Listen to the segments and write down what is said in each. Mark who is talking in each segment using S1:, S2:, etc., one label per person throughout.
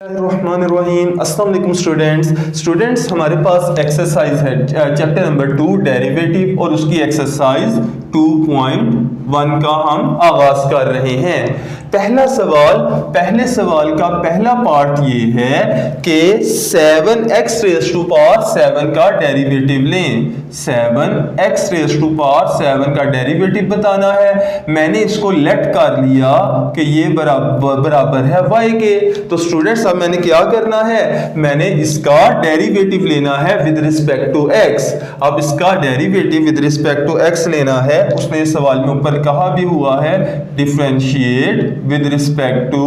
S1: रहमानिर्रहीम। अस्सलाम वालेकुम स्टूडेंट्स हमारे पास एक्सरसाइज है चैप्टर नंबर 2 डेरिवेटिव और उसकी एक्सरसाइज 2.1 का हम आगाज कर रहे हैं। पहले सवाल का पहला पार्ट ये है कि 7x रेज़ टू पावर 7 का डेरिवेटिव लें। 7x रेज़ टू पावर 7 का डेरिवेटिव बताना है। मैंने इसको लेट कर लिया कि ये बराबर है y के। तो स्टूडेंट्स अब मैंने क्या करना है, मैंने इसका डेरिवेटिव लेना है विद रिस्पेक्ट टू x। अब इसका derivative with respect to x लेना है। उसने सवाल में ऊपर कहा भी हुआ है differentiate with respect to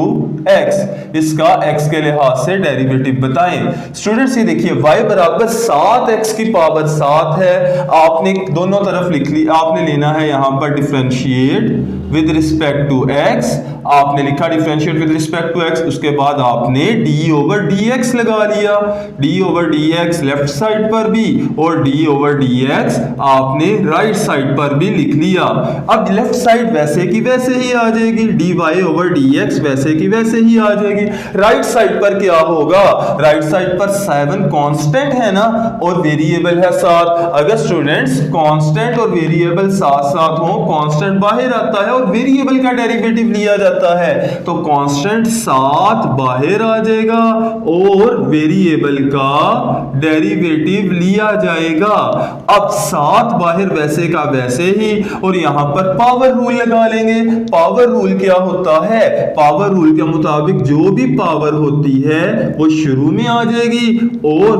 S1: x। इसका x के लिहाज से डेरिवेटिव बताएं। स्टूडेंट्स ये देखिए y बराबर 7x की पावर 7 है। आपने दोनों तरफ लिख ली, आपने लेना है यहां पर differentiate with respect to x। आपने लिखा differentiate with respect to x, उसके बाद आपने d ओवर dx लगा लिया। d over dx left side पर भी और d ओवर dx आपने राइट साइड पर भी लिख लिया। अब लेफ्ट साइड वैसे की वैसे ही आ जाएगी, dy ओवर dx वैसे की वैसे ही आ जाएगी। राइट साइड पर क्या होगा, राइट साइड पर 7 कांस्टेंट है ना और वेरिएबल है 7। अगर स्टूडेंट्स कांस्टेंट और वेरिएबल साथ साथ हो, कांस्टेंट बाहर आता है और वेरिएबल का डेरिवेटिव लिया जाता है, तो कांस्टेंट 7 बाहर आ जाएगा और वेरिएबल का डेरिवेटिव लिया जाएगा। अब 7 बाहर वैसे का वैसे ही, और यहां पर पावर रूल लगा लेंगे। पावर रूल क्या होता है, पावर रूल के मुताबिक जो भी पावर होती है वो शुरू में आ जाएगी और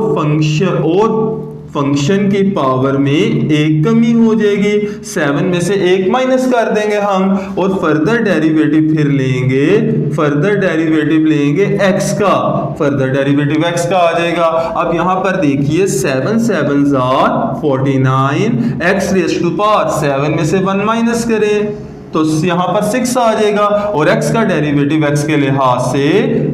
S1: फंक्शन की पावर में एक कमी हो जाएगी। 7 में से 1 माइनस कर देंगे हम और फर्दर डेरिवेटिव फिर लेंगे, फर्दर डेरिवेटिव लेंगे x का, फर्दर डेरिवेटिव x का आ जाएगा। अब यहां पर देखिए 7 7 49, x रेज़ टू पावर 7 में से 1 माइनस करें तो यहां पर 6 आ जाएगा और x का डेरिवेटिव x के लिहाज से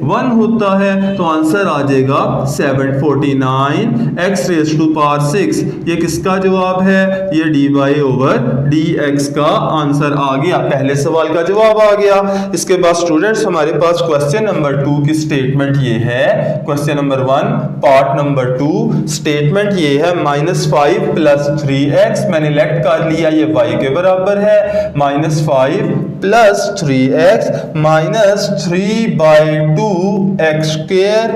S1: 1 होता है, तो आंसर आ जाएगा 749 x रेज़ टू पावर 6। ये किसका जवाब है, ये dy ओवर dx का आंसर आ गया। पहले सवाल का जवाब आ गया। इसके बाद स्टूडेंट्स हमारे पास क्वेश्चन नंबर 2 की स्टेटमेंट ये है। Question number 1 part number 2 statement ये है -5 प्लस 3x। मैंने लेट कर लिया ये y के बराबर है। -5 plus 3x minus 3/2 x square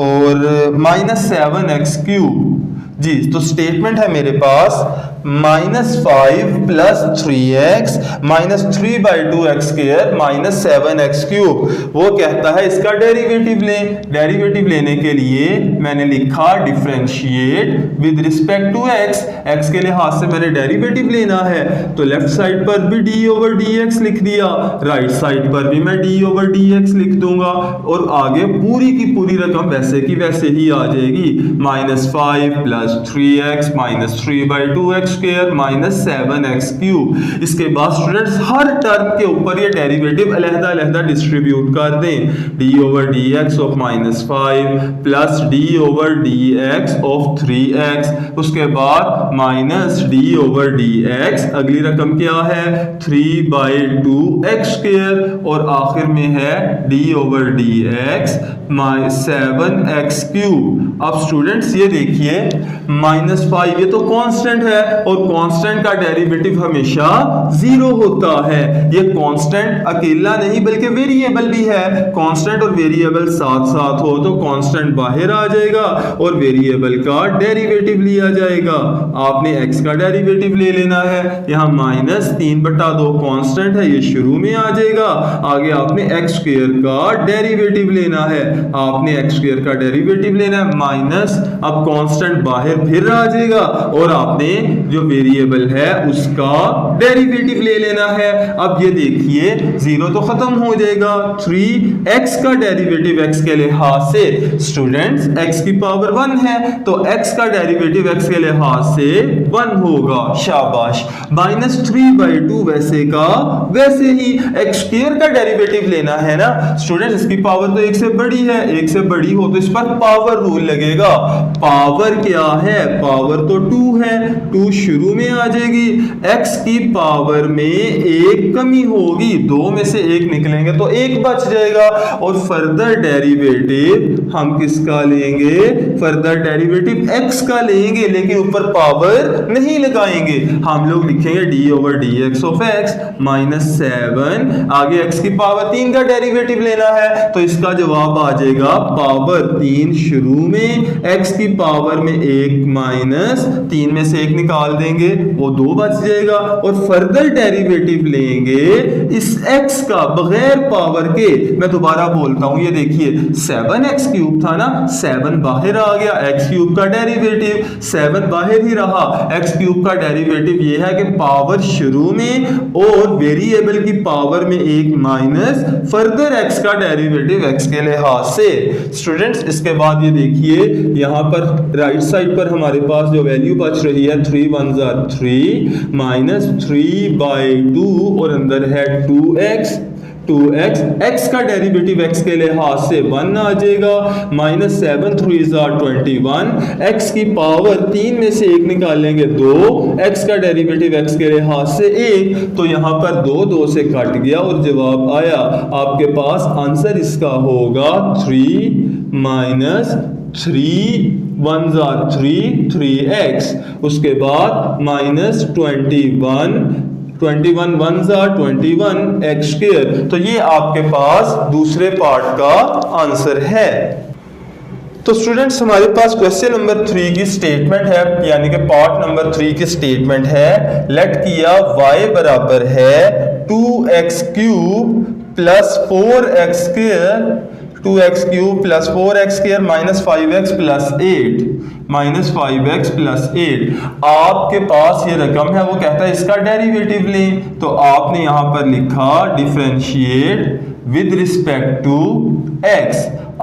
S1: और -7x क्यूब। जी तो स्टेटमेंट है मेरे पास -5 plus 3x minus 3/2 x square minus 7x cube. वो कहता है इसका डेरिवेटिव लें। डेरिवेटिव लेने के लिए मैंने लिखा differentiate with respect to x। x के लिहाज से मैंने डेरिवेटिव लेना है, तो लेफ्ट साइड पर भी d ओवर dx लिख दिया, राइट साइड पर भी मैं d ओवर dx लिख दूंगा और आगे पूरी की पूरी रकम वैसे की वैसे ही आ जाएगी। -5 plus 3x minus 3/2 x square minus 7x cube. इसके बाद स्टूडेंट्स हर टर्म के ऊपर ये डेरिवेटिव अलग-अलग डिस्ट्रीब्यूट कर दें। d over dx of -5 plus d over dx of 3x, उसके बाद माइनस d ओवर dx, अगली रकम क्या है 3/2 x स्क्वायर और आखिर में है d over dx 7x cube. अब स्टूडेंट्स ये देखिए -5 ये तो कांस्टेंट है और कांस्टेंट का डेरिवेटिव हमेशा 0 होता है। ये कांस्टेंट अकेला नहीं बल्कि वेरिएबल भी है। कांस्टेंट और वेरिएबल साथ साथ हो तो कांस्टेंट बाहर आ जाएगा और वेरिएबल का डेरिवेटिव लिया जाएगा। आपने x का डेरिवेटिव ले लेना है। यहाँ -3/2 कांस्टेंट है, ये शुरू में आ जाएगा। आगे आपने x स्क्वायर का डेरिवेटिव लेना है, आपने x स्क्वायर का डेरिवेटिव लेना है माइनस, अब कांस्टेंट बाहर फिर आ जाएगा और आपने जो वेरिएबल है उसका डेरिवेटिव ले लेना है। अब ये देखिए 0 तो खत्म हो जाएगा, 3x का डेरिवेटिव x के लिहाज से स्टूडेंट्स x की पावर 1 है तो x का डेरिवेटिव x के लिहाज से 1 होगा। शाबाश। -3/2 वैसे का वैसे ही x स्क्वायर का डेरिवेटिव लेना है ना स्टूडेंट्स, इसकी पावर तो 1 से बड़ी है, 1 से बड़ी हो तो इस पर पावर रूल लगेगा। पावर क्या है? पावर तो 2 है, 2 शुरू में आ जाएगी, x की पावर में एक कमी होगी, 2 में से 1 निकलेंगे तो 1 बच जाएगा। और फर्दर डेरिवेटिव हम किसका लेंगे? फर्दर डेरिवेटिव x का लेंगे, लेकिन ऊपर पावर नहीं लगाएंगे। हम लोग लिखेंगे d/dx ऑफ x -7, आगे x की पावर 3 का डेरिवेटिव लेना है तो इसका जवाब आ जाएगा पावर 3 शुरू में, x की पावर में 1 माइनस 3 में से 1 निकाल देंगे वो 2 बच जाएगा। और फर्दर डेरिवेटिव लेंगे इस x का बगैर पावर के। मैं दोबारा बोलता हूं, ये देखिए 7x³ था ना, 7 बाहर आ गया, x³ का डेरिवेटिव 7 बाहर ही रहा। x³ का डेरिवेटिव ये है कि पावर शुरू में और वेरिएबल की पावर में 1 माइनस फर्दर x का डेरिवेटिव x के लिहाज से। स्टूडेंट्स इसके बाद ये देखिए यहां पर राइट साइड पर हमारे पास जो वैल्यू बच रही है 3 1 3 माइनस 3/2 और अंदर है 2x, x का डेरिवेटिव x के लिहाज से 1 आ जाएगा, -7 3 21, x की पावर 3 में से 1 निकालेंगे 2, x का डेरिवेटिव x के लिहाज से 1, तो यहाँ पर 2 से कट गया और जवाब आया आपके पास। आंसर इसका होगा 3 -3 1 3 3x, उसके बाद -21 1 21 x²। तो ये आपके पास दूसरे पार्ट का आंसर है। तो स्टूडेंट्स हमारे पास क्वेश्चन नंबर 3 की स्टेटमेंट है, यानी कि पार्ट नंबर 3 की स्टेटमेंट है। लेट किया y बराबर है 2x³ plus 4x² 2x³ plus 4x² minus 5x plus 8 आपके पास ये रकम है, वो कहता है इसका डेरिवेटिव लें। तो आपने यहां पर लिखा differentiate with respect to x।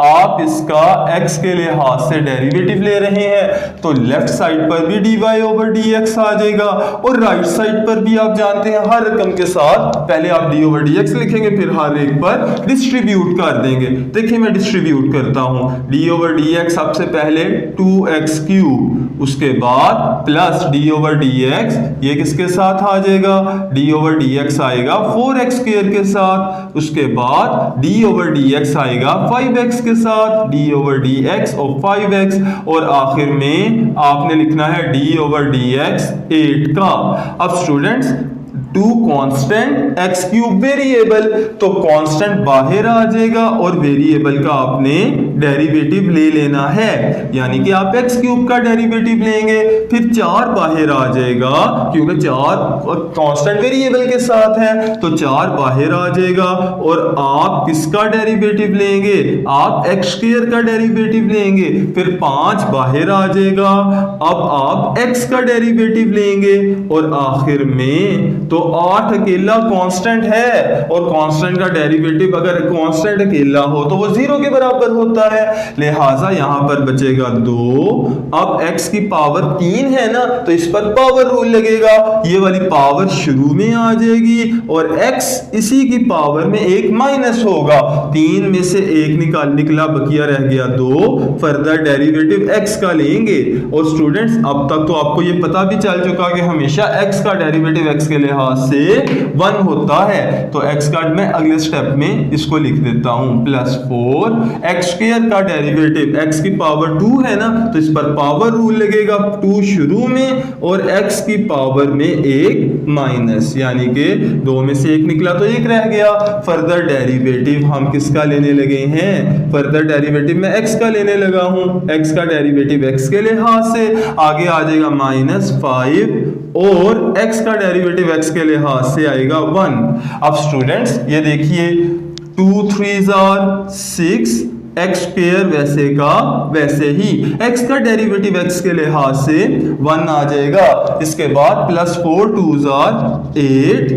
S1: आप इसका x के लिहाज से डेरिवेटिव ले रहे हैं तो लेफ्ट साइड पर भी dy/dx आ जाएगा और राइट साइड पर भी आप जानते हैं हर रकम के साथ पहले आप dy/dx लिखेंगे फिर हर एक पर डिस्ट्रीब्यूट कर देंगे। देखिए मैं डिस्ट्रीब्यूट करता हूं, dy/dx सबसे पहले 2x³, उसके बाद प्लस dy/dx ये किसके साथ आ जाएगा? dy/dx आएगा 4x² के साथ, उसके बाद dy/dx आएगा 5x के साथ, d/dx और 5x, और आखिर में आपने लिखना है d/dx 8 का। अब स्टूडेंट्स 2 कांस्टेंट x³ वेरिएबल, तो कांस्टेंट बाहर आ जाएगा और वेरिएबल का आपने डेरिवेटिव ले लेना है, यानी कि आप x³ का डेरिवेटिव लेंगे फिर 4 बाहर आ जाएगा क्योंकि 4 कांस्टेंट वेरिएबल के साथ है तो 4 बाहर आ जाएगा। और आप किसका डेरिवेटिव लेंगे? आप x² का डेरिवेटिव लेंगे फिर 5 बाहर आ जाएगा। अब आप x का डेरिवेटिव लेंगे और आखिर में तो 8 अकेला कांस्टेंट है और कांस्टेंट का डेरिवेटिव अगर कांस्टेंट अकेला हो तो वो 0 के बराबर होता है, लिहाजा यहां पर बचेगा 2। अब x की पावर 3 है ना तो इस पर पावर रूल लगेगा, ये वाली पावर शुरू में आ जाएगी और x इसी की पावर में 1 माइनस होगा, 3 में से 1 निकला बकिया रह गया 2। फर्दर डेरिवेटिव x का लेंगे और स्टूडेंट्स अब तक तो आपको ये पता भी चल चुका कि हमेशा x का डेरिवेटिव x के लिहाज से 1 होता है। तो x का मैं अगले स्टेप में इसको लिख देता हूं +4 x² का डेरिवेटिव x की पावर 2 है ना तो इस पर पावर रूल लगेगा, 2 शुरू में और x की पावर में 1 माइनस, यानी कि 2 में से 1 निकला तो 1 रह गया। फर्दर डेरिवेटिव हम किसका लेने लगे हैं? फर्दर डेरिवेटिव में x का लेने लगा हूं, x का डेरिवेटिव x के लिहाज से आगे आ जाएगा -5 और x का डेरिवेटिव x के लिहाज से आएगा 1। अब स्टूडेंट्स ये देखिए 2 3 6 x² वैसे का वैसे ही x का डेरिवेटिव x के लिहाज से 1 आ जाएगा। इसके बाद +4 2 8,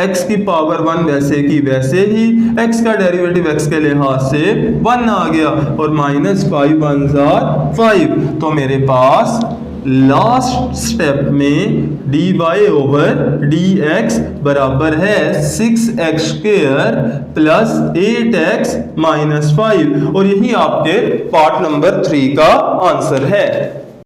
S1: x की पावर 1 वैसे की वैसे ही, x का डेरिवेटिव x के लिहाज से 1 आ गया और -5 1 5। तो मेरे पास लास्ट स्टेप में dy/dx बराबर है 6x² प्लस 8x - 5 और यही आपके पार्ट नंबर 3 का आंसर है।